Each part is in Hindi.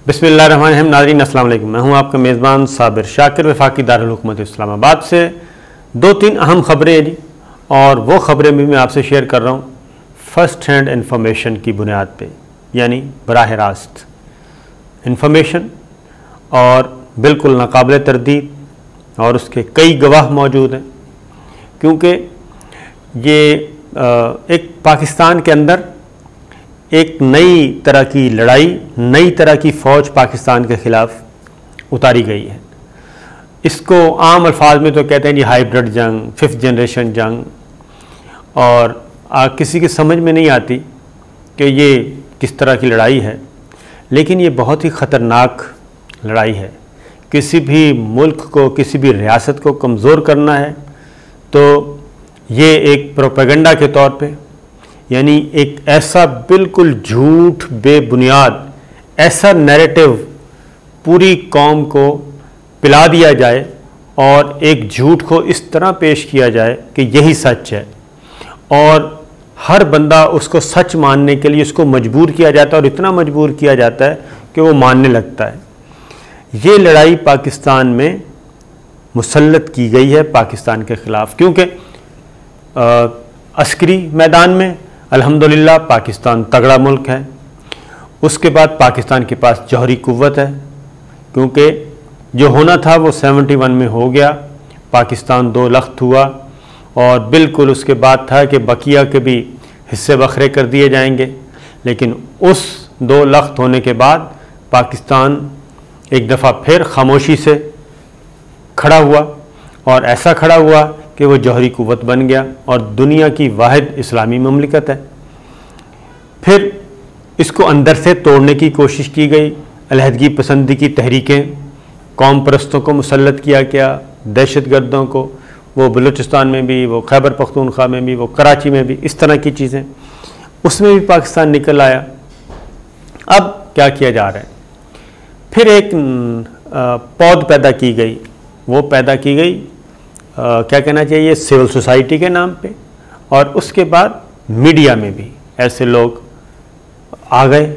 बिस्मिल्लाहिर्रहमानिर्रहीम। नाज़रीन अस्सलाम वालेकुम। मैं हूं आपका मेज़बान साबिर शाकिर वफाकी दारुल हुकूमत इस्लामाबाद से। 2-3 अहम खबरें हैं जी, और वो खबरें भी मैं आपसे शेयर कर रहा हूं फ़र्स्ट हैंड इन्फॉर्मेशन की बुनियाद पे, यानी बराह रास्त इन्फॉर्मेशन और बिल्कुल नाकाबिल तरदीद, और उसके कई गवाह मौजूद हैं। क्योंकि ये एक पाकिस्तान के अंदर एक नई तरह की लड़ाई, नई तरह की फ़ौज पाकिस्तान के ख़िलाफ़ उतारी गई है। इसको आम अल्फाज में तो कहते हैं जी हाइब्रिड जंग, 5th जनरेशन जंग, और किसी की समझ में नहीं आती कि ये किस तरह की लड़ाई है। लेकिन ये बहुत ही ख़तरनाक लड़ाई है। किसी भी मुल्क को, किसी भी रियासत को कमज़ोर करना है तो ये एक प्रोपेगेंडा के तौर पे, यानी एक ऐसा बिल्कुल झूठ बेबुनियाद ऐसा नैरेटिव पूरी कौम को पिला दिया जाए और एक झूठ को इस तरह पेश किया जाए कि यही सच है, और हर बंदा उसको सच मानने के लिए उसको मजबूर किया जाता है, और इतना मजबूर किया जाता है कि वो मानने लगता है। ये लड़ाई पाकिस्तान में मुसल्लत की गई है पाकिस्तान के ख़िलाफ़, क्योंकि अस्करी मैदान में अल्हम्दुलिल्लाह पाकिस्तान तगड़ा मुल्क है। उसके बाद पाकिस्तान के पास जौहरी कुव्वत है, क्योंकि जो होना था वो 71 में हो गया, पाकिस्तान 2 लख्त हुआ, और बिल्कुल उसके बाद था कि बकिया के भी हिस्से बखरे कर दिए जाएंगे। लेकिन उस 2 लख्त होने के बाद पाकिस्तान एक दफ़ा फिर खामोशी से खड़ा हुआ, और ऐसा खड़ा हुआ कि वो जौहरी कुव्वत बन गया और दुनिया की वाहिद इस्लामी ममलिकत है। फिर इसको अंदर से तोड़ने की कोशिश की गई, अलहदगी पसंदी की तहरीकें, कौम परस्तों को मुसल्लत किया गया, दहशत गर्दों को, वो बलूचिस्तान में भी, वो खैबर पख्तूनख्वा में भी, वो कराची में भी, इस तरह की चीज़ें, उसमें भी पाकिस्तान निकल आया। अब क्या किया जा रहा है? फिर एक पौध पैदा की गई, वो पैदा की गई क्या कहना चाहिए, सिविल सोसाइटी के नाम पे, और उसके बाद मीडिया में भी ऐसे लोग आ गए।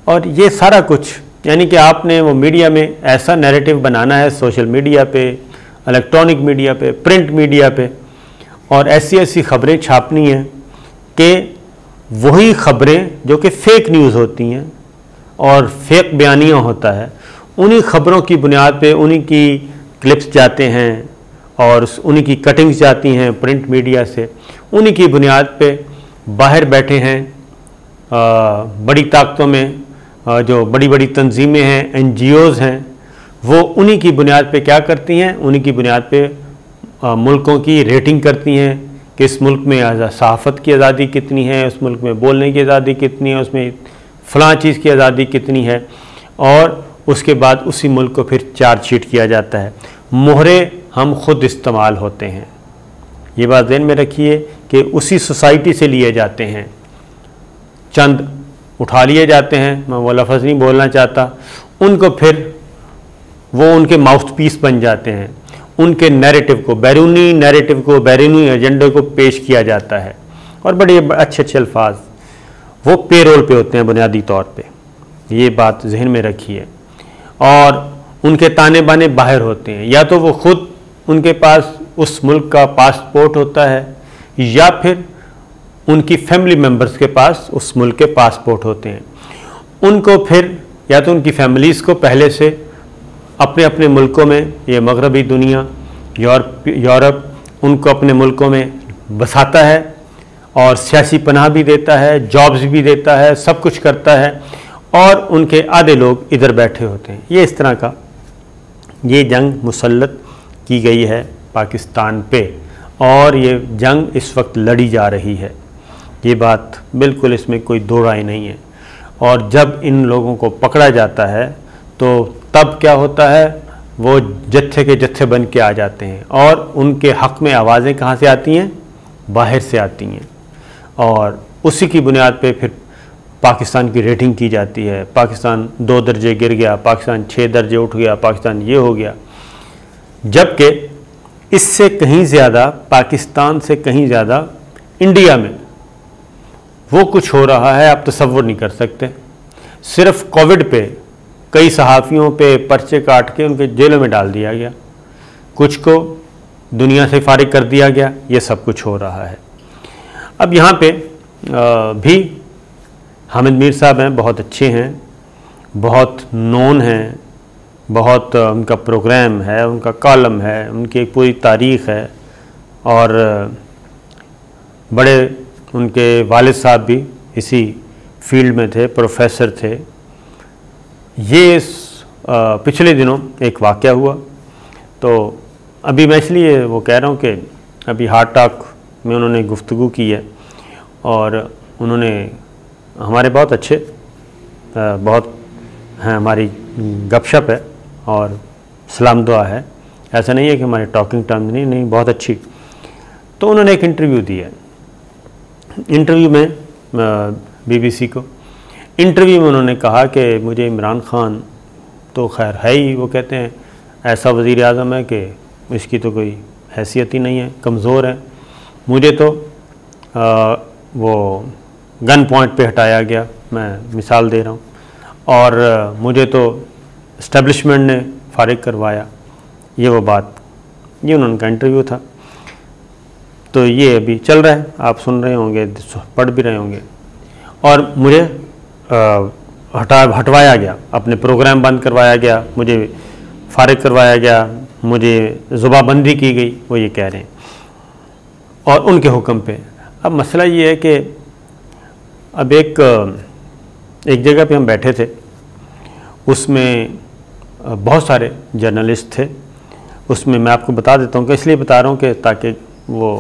और ये सारा कुछ, यानी कि आपने वो मीडिया में ऐसा नैरेटिव बनाना है, सोशल मीडिया पे, इलेक्ट्रॉनिक मीडिया पे, प्रिंट मीडिया पे, और ऐसी ऐसी ख़बरें छापनी हैं कि वही ख़बरें जो कि फ़ेक न्यूज़ होती हैं और फेक बयानियाँ होता है, उन्हीं ख़बरों की बुनियाद पे उन्हीं की क्लिप्स जाते हैं और उन्हीं की कटिंग्स जाती हैं प्रिंट मीडिया से। उन्हीं की बुनियाद पे बाहर बैठे हैं बड़ी ताकतों में, जो बड़ी बड़ी तंजीमें हैं, NGOs हैं, वो उन्हीं की बुनियाद पे क्या करती हैं, उन्हीं की बुनियाद पे मुल्कों की रेटिंग करती हैं कि इस मुल्क में सहाफ़त की आज़ादी कितनी है, उस मुल्क में बोलने की आज़ादी कितनी है, उसमें फ़लाँ चीज़ की आज़ादी कितनी है, और उसके बाद उसी मुल्क को फिर चार्जशीट किया जाता है। मोहरे हम खुद इस्तेमाल होते हैं, ये बात ध्यान में रखिए कि उसी सोसाइटी से लिए जाते हैं, चंद उठा लिए जाते हैं, मैं वो लफ्ज़ नहीं बोलना चाहता, उनको फिर वो उनके माउथ पीस बन जाते हैं, उनके नैरेटिव को, बैरूनी नैरेटिव को, बैरूनी एजेंडे को पेश किया जाता है, और बड़े अच्छे अच्छे अल्फाज वो पेरोल पे होते हैं बुनियादी तौर पे, ये बात जहन में रखिए। और उनके ताने बाने बाहर होते हैं, या तो वो खुद उनके पास उस मुल्क का पासपोर्ट होता है, या फिर उनकी फैमिली मेम्बर्स के पास उस मुल्क के पासपोर्ट होते हैं। उनको फिर या तो उनकी फैमिलीज़ को पहले से अपने अपने मुल्कों में, ये मगरबी दुनिया, यूरोप उनको अपने मुल्कों में बसाता है और सियासी पनाह भी देता है, जॉब्स भी देता है, सब कुछ करता है, और उनके आधे लोग इधर बैठे होते हैं। ये इस तरह का ये जंग मुसल्लत की गई है पाकिस्तान पे, और ये जंग इस वक्त लड़ी जा रही है, ये बात बिल्कुल इसमें कोई दो राय नहीं है। और जब इन लोगों को पकड़ा जाता है तो तब क्या होता है, वो जत्थे के जत्थे बन के आ जाते हैं, और उनके हक़ में आवाज़ें कहाँ से आती हैं, बाहर से आती हैं, और उसी की बुनियाद पे फिर पाकिस्तान की रेटिंग की जाती है। पाकिस्तान 2 दर्जे गिर गया, पाकिस्तान 6 दर्जे उठ गया, पाकिस्तान ये हो गया, जबकि इससे कहीं ज़्यादा, पाकिस्तान से कहीं ज़्यादा इंडिया में वो कुछ हो रहा है आप तसव्वुर नहीं कर सकते। सिर्फ कोविड पे कई सहाफ़ियों पे पर्चे काट के उनके जेलों में डाल दिया गया, कुछ को दुनिया से फारिग कर दिया गया। ये सब कुछ हो रहा है। अब यहाँ पे भी हामिद मीर साहब हैं, बहुत अच्छे हैं, बहुत नोन हैं, बहुत उनका प्रोग्राम है, उनका कॉलम है, उनकी एक पूरी तारीख़ है, और बड़े उनके वालिद साहब भी इसी फील्ड में थे, प्रोफेसर थे। ये पिछले दिनों एक वाक़या हुआ, तो अभी मैं इसलिए वो कह रहा हूँ कि अभी हार्ट टॉक में उन्होंने गुफ्तगू की है, और उन्होंने हमारे बहुत अच्छे बहुत हैं, हमारी गपशप है और सलाम दुआ है, ऐसा नहीं है कि हमारे टॉकिंग टर्म्स नहीं, बहुत अच्छी। तो उन्होंने एक इंटरव्यू दिया है, इंटरव्यू में BBC को, इंटरव्यू में उन्होंने कहा कि मुझे इमरान ख़ान तो खैर है ही, वो कहते हैं ऐसा वज़ीर आज़म है कि इसकी तो कोई हैसियत ही नहीं है, कमज़ोर है, मुझे तो वो गन पॉइंट पे हटाया गया, मैं मिसाल दे रहा हूँ, और मुझे तो इस्टेब्लिशमेंट ने फारिग करवाया। ये वो बात, ये उनका इंटरव्यू था। तो ये अभी चल रहा है, आप सुन रहे होंगे, पढ़ भी रहे होंगे। और मुझे हटवाया गया, अपने प्रोग्राम बंद करवाया गया, मुझे फारिग करवाया गया, मुझे ज़ुबाबंदी की गई, वो ये कह रहे हैं, और उनके हुक्म पे। अब मसला ये है कि अब एक जगह पे हम बैठे थे, उसमें बहुत सारे जर्नलिस्ट थे, उसमें मैं आपको बता देता हूँ कि इसलिए बता रहा हूँ कि ताकि वो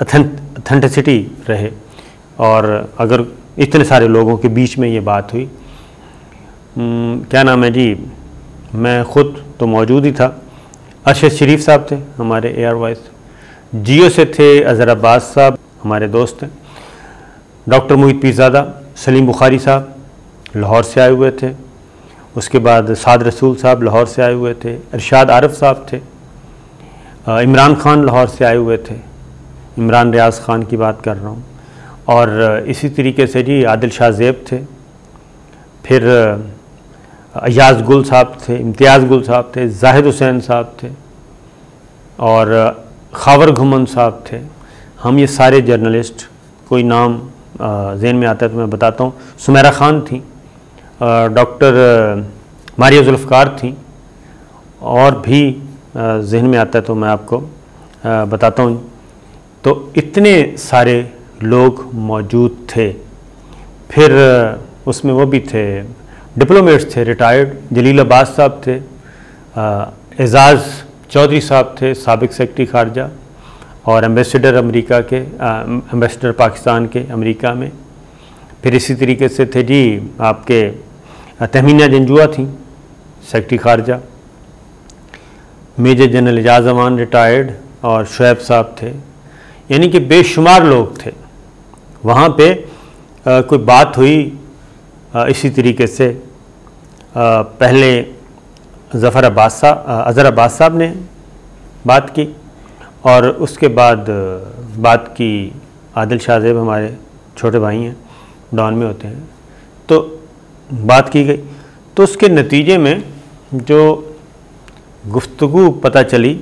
ऑथेंटिसिटी रहे, और अगर इतने सारे लोगों के बीच में ये बात हुई, क्या नाम है जी, मैं ख़ुद तो मौजूद ही था, अरशद शरीफ साहब थे हमारे एयर वाइस, जियो से थे अज़हर अब्बास साहब हमारे दोस्त हैं, डॉक्टर मोहित पीरज़ादा, सलीम बुखारी साहब लाहौर से आए हुए थे, उसके बाद साद रसूल साहब लाहौर से आए हुए थे, इरशाद आरिफ साहब थे, इमरान ख़ान लाहौर से आए हुए थे, इमरान रियाज़ ख़ान की बात कर रहा हूँ, और इसी तरीके से जी आदिल शाह ज़ेब थे, फिर अयाज़ गुल साहब थे, इम्तियाज़ गुल साहब थे, जाहिद हुसैन साहब थे, और खावर घुमन साहब थे। हम ये सारे जर्नलिस्ट, कोई नाम ज़हन में आता है तो मैं बताता हूँ, सुमेरा ख़ान थी, डॉक्टर मारिया जुल्फ़कार थी, और भी ज़हन में आता है तो मैं आपको बताता हूँ। तो इतने सारे लोग मौजूद थे। फिर उसमें वो भी थे, डिप्लोमेट्स थे, रिटायर्ड, जलील अब्बास साहब थे, एजाज़ चौधरी साहब थे, साबिक सेक्रेटरी खारजा और एम्बेसडर अमेरिका के, एम्बेसडर पाकिस्तान के अमेरिका में। फिर इसी तरीके से थे जी आपके तहमीना जंजुआ थी, सेक्रेटरी खारजा, मेजर जनरल एजाज अमान रिटायर्ड, और शुएब साहब थे, यानी कि बेशुमार लोग थे वहाँ पे। कोई बात हुई इसी तरीके से, पहले अज़हर अब्बास साहब ने बात की, और उसके बाद बात की आदिल शाह ज़ेब, हमारे छोटे भाई हैं, डॉन में होते हैं, तो बात की गई। तो उसके नतीजे में जो गुफ्तगू पता चली,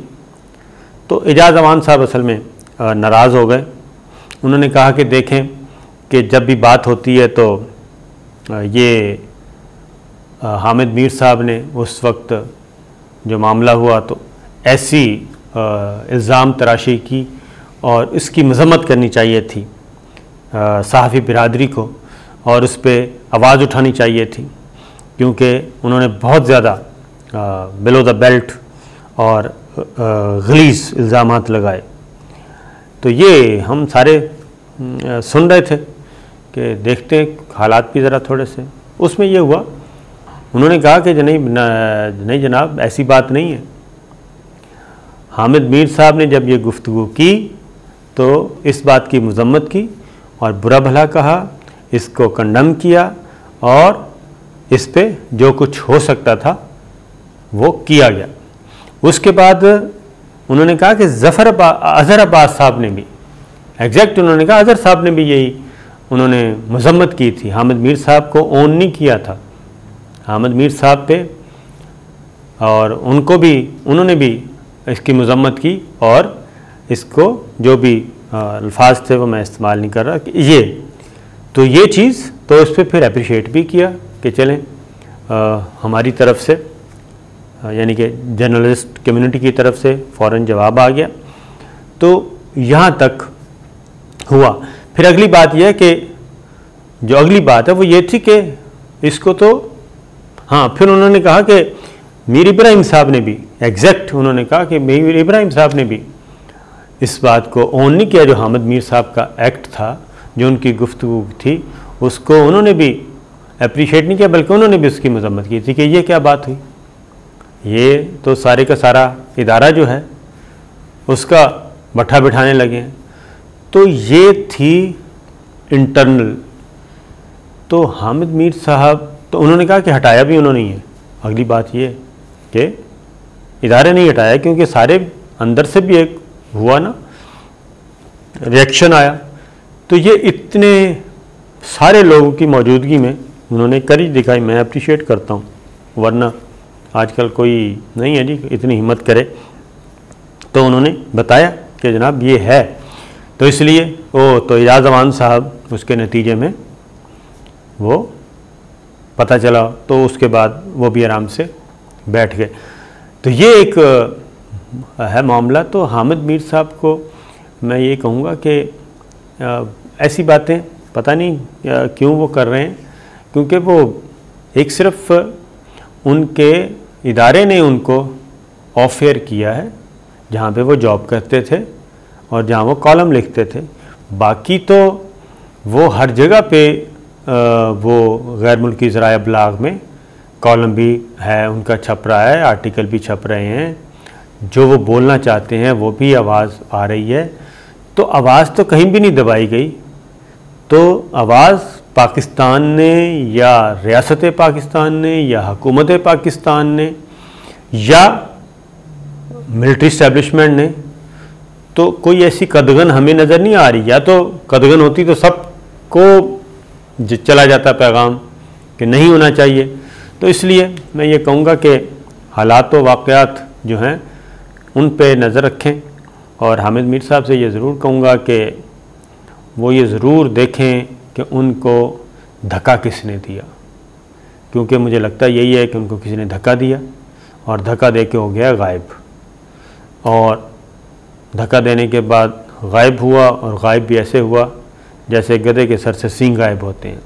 तो एजाज अमान साहब असल में नाराज़ हो गए। उन्होंने कहा कि देखें कि जब भी बात होती है तो ये हामिद मीर साहब ने उस वक्त जो मामला हुआ तो ऐसी इल्ज़ाम तराशी की, और इसकी मज़म्मत करनी चाहिए थी सहाफ़ी बिरादरी को, और उस पर आवाज़ उठानी चाहिए थी, क्योंकि उन्होंने बहुत ज़्यादा बिलो द बेल्ट और गलीज़ इल्ज़ामात लगाए। तो ये हम सारे सुन रहे थे कि देखते हैं हालात भी ज़रा थोड़े से। उसमें ये हुआ, उन्होंने कहा कि नहीं जनाब, ऐसी बात नहीं है। हामिद मीर साहब ने जब ये गुफ्तगू की तो इस बात की मज़म्मत की और बुरा भला कहा, इसको कंडम किया, और इस पे जो कुछ हो सकता था वो किया गया। उसके बाद उन्होंने कहा कि अज़हर अब्बास साहब ने भी, एग्जैक्ट उन्होंने कहा अज़हर साहब ने भी यही उन्होंने मज़म्मत की थी, हामिद मीर साहब को ओन नहीं किया था। हामिद मीर साहब पे, और उन्होंने भी इसकी मजम्मत की, और इसको जो भी अल्फाज थे वो मैं इस्तेमाल नहीं कर रहा कि ये चीज़, तो उस पर फिर अप्रिशिएट भी किया कि चलें हमारी तरफ से, यानी कि जर्नलिस्ट कम्युनिटी की तरफ से फ़ौरन जवाब आ गया। तो यहाँ तक हुआ। फिर अगली बात यह है कि जो अगली बात है वो ये थी कि इसको तो हाँ, फिर उन्होंने कहा कि मीर इब्राहिम साहब ने भी एग्जैक्ट उन्होंने कहा कि मीर इब्राहिम साहब ने भी इस बात को ऑन नहीं किया, जो हामिद मीर साहब का एक्ट था, जो उनकी गुफ्तगू थी, उसको उन्होंने भी अप्रिशिएट नहीं किया, बल्कि उन्होंने भी उसकी मजम्मत की थी कि ये क्या बात हुई, ये तो सारे का सारा इदारा जो है उसका बट्ठा बिठाने लगे हैं। तो ये थी इंटरनल। तो हामिद मीर साहब, तो उन्होंने कहा कि हटाया भी उन्होंने है। अगली बात ये कि इदारे नहीं हटाया, क्योंकि सारे अंदर से भी एक हुआ ना, रिएक्शन आया। तो ये इतने सारे लोगों की मौजूदगी में उन्होंने करी दिखाई, मैं अप्रिशिएट करता हूँ, वरना आजकल कोई नहीं है जी इतनी हिम्मत करे। तो उन्होंने बताया कि जनाब ये है, तो इसलिए तो एजाज अवान साहब उसके नतीजे में वो पता चला, तो उसके बाद वो भी आराम से बैठ गए। तो ये एक है मामला। तो हामिद मीर साहब को मैं ये कहूँगा कि ऐसी बातें पता नहीं क्यों वो कर रहे हैं, क्योंकि वो एक सिर्फ उनके इदारे ने उनको ऑफ एयर किया है जहाँ पे वो जॉब करते थे और जहाँ वो कॉलम लिखते थे। बाकी तो वो हर जगह पे वो गैर मुल्की ज़राए अबलाग में कॉलम भी है, उनका छप रहा है, आर्टिकल भी छप रहे हैं, जो वो बोलना चाहते हैं वो भी आवाज़ आ रही है। तो आवाज़ तो कहीं भी नहीं दबाई गई। तो आवाज़ पाकिस्तान ने या रियासत पाकिस्तान ने या हुकूमत पाकिस्तान ने या मिलिट्री इस्टेब्लिशमेंट ने, तो कोई ऐसी कदगन हमें नज़र नहीं आ रही। या तो कदगन होती तो सबको चला जाता पैगाम कि नहीं होना चाहिए। तो इसलिए मैं ये कहूँगा कि हालात व वाक़यात जो हैं उन पे नज़र रखें, और हामिद मीर साहब से ये ज़रूर कहूँगा कि वो ये ज़रूर देखें कि उनको धक्का किसने दिया, क्योंकि मुझे लगता यही है कि उनको किसी ने धक्का दिया और धक्का दे के हो गया गायब, और धक्का देने के बाद गायब हुआ, और गायब भी ऐसे हुआ जैसे गधे के सर से सींग गायब होते हैं।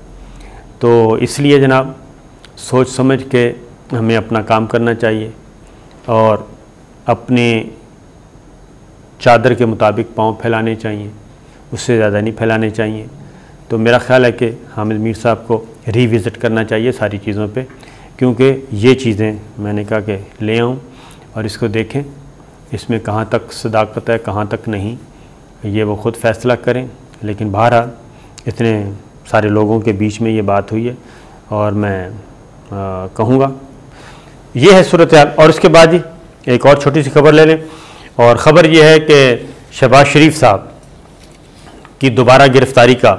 तो इसलिए जनाब सोच समझ के हमें अपना काम करना चाहिए और अपने चादर के मुताबिक पाँव फैलाने चाहिए, उससे ज़्यादा नहीं फैलाने चाहिए। तो मेरा ख़्याल है कि हामिद मीर साहब को रिविज़िट करना चाहिए सारी चीज़ों पे, क्योंकि ये चीज़ें मैंने कहा कि ले आऊँ और इसको देखें, इसमें कहाँ तक सदाकत है कहाँ तक नहीं, ये वो ख़ुद फ़ैसला करें। लेकिन बहरहाल इतने सारे लोगों के बीच में ये बात हुई है, और मैं कहूँगा ये है सूरत हाल। और इसके बाद ही एक और छोटी सी खबर ले लें, और ख़बर ये है कि शहबाज शरीफ साहब की दोबारा गिरफ़्तारी का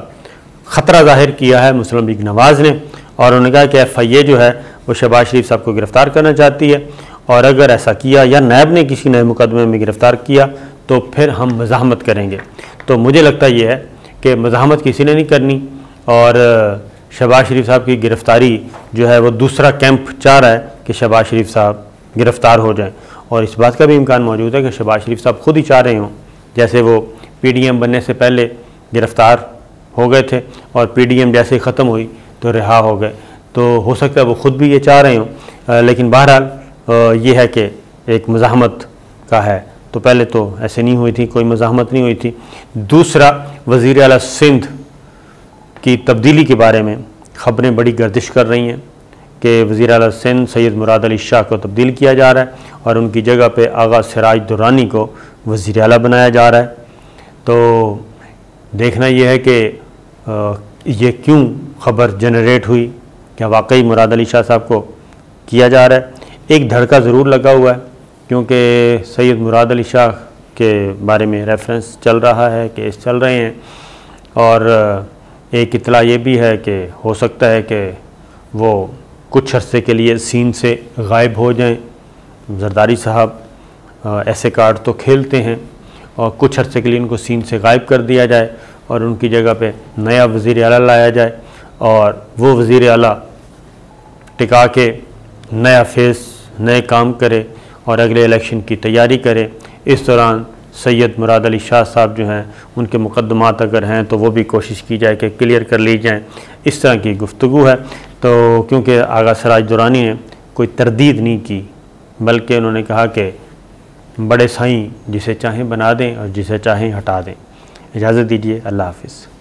ख़तरा ज़ाहिर किया है मुस्लिम लीग नवाज़ ने, और उन्होंने कहा कि FIA जो है वो शहबाज शरीफ साहब को गिरफ़्तार करना चाहती है, और अगर ऐसा किया या नैब ने किसी नए मुकदमे में गिरफ़्तार किया तो फिर हम मज़ाहमत करेंगे। तो मुझे लगता ये है कि मज़ाहमत किसी ने नहीं करनी, और शहबाज शरीफ साहब की गिरफ़्तारी जो है वो दूसरा कैंप चाह रहा है कि शहबाज शरीफ साहब गिरफ़्तार हो जाएं, और इस बात का भी इम्कान मौजूद है कि शहबाज शरीफ साहब खुद ही चाह रहे हों, जैसे वो PDM बनने से पहले गिरफ़्तार हो गए थे और PDM जैसे ही ख़त्म हुई तो रिहा हो गए। तो हो सकता है वो ख़ुद भी ये चाह रहे हों, लेकिन बहरहाल ये है कि एक मज़ाहमत का है। तो पहले तो ऐसे नहीं हुई थी, कोई मज़ाहमत नहीं हुई थी। दूसरा, वज़ीर आला सिंध की तब्दीली के बारे में ख़बरें बड़ी गर्दिश कर रही हैं कि वज़ीर आला सिंध सैयद मुराद अली शाह को तब्दील किया जा रहा है और उनकी जगह पे आगा सिराज दुरानी को वज़ीर आला बनाया जा रहा है। तो देखना यह है कि ये क्यों ख़बर जनरेट हुई, क्या वाकई मुराद अली शाह साहब को किया जा रहा है। एक धड़का ज़रूर लगा हुआ है, क्योंकि सैयद मुराद अली शाह के बारे में रेफरेंस चल रहा है, केस चल रहे हैं, और एक इतला ये भी है कि हो सकता है कि वो कुछ अरसे के लिए सीन से गायब हो जाएं। जरदारी साहब ऐसे कार्ड तो खेलते हैं और कुछ अरसे के लिए इनको सीन से गायब कर दिया जाए और उनकी जगह पे नया वज़ीर आला लाया जाए और वो वज़ीर आला टिका के नया फेस नए काम करे और अगले इलेक्शन की तैयारी करे। इस दौरान सैयद मुराद अली शाह साहब जो हैं उनके मुकदमात अगर हैं तो वो भी कोशिश की जाए कि क्लियर कर ली जाएँ। इस तरह की गुफ्तगू है। तो क्योंकि आगा सराज दुरानी ने कोई तरदीद नहीं की, बल्कि उन्होंने कहा कि बड़े साईं जिसे चाहें बना दें और जिसे चाहें हटा दें। इजाज़त दीजिए, अल्लाह हाफ़िज़।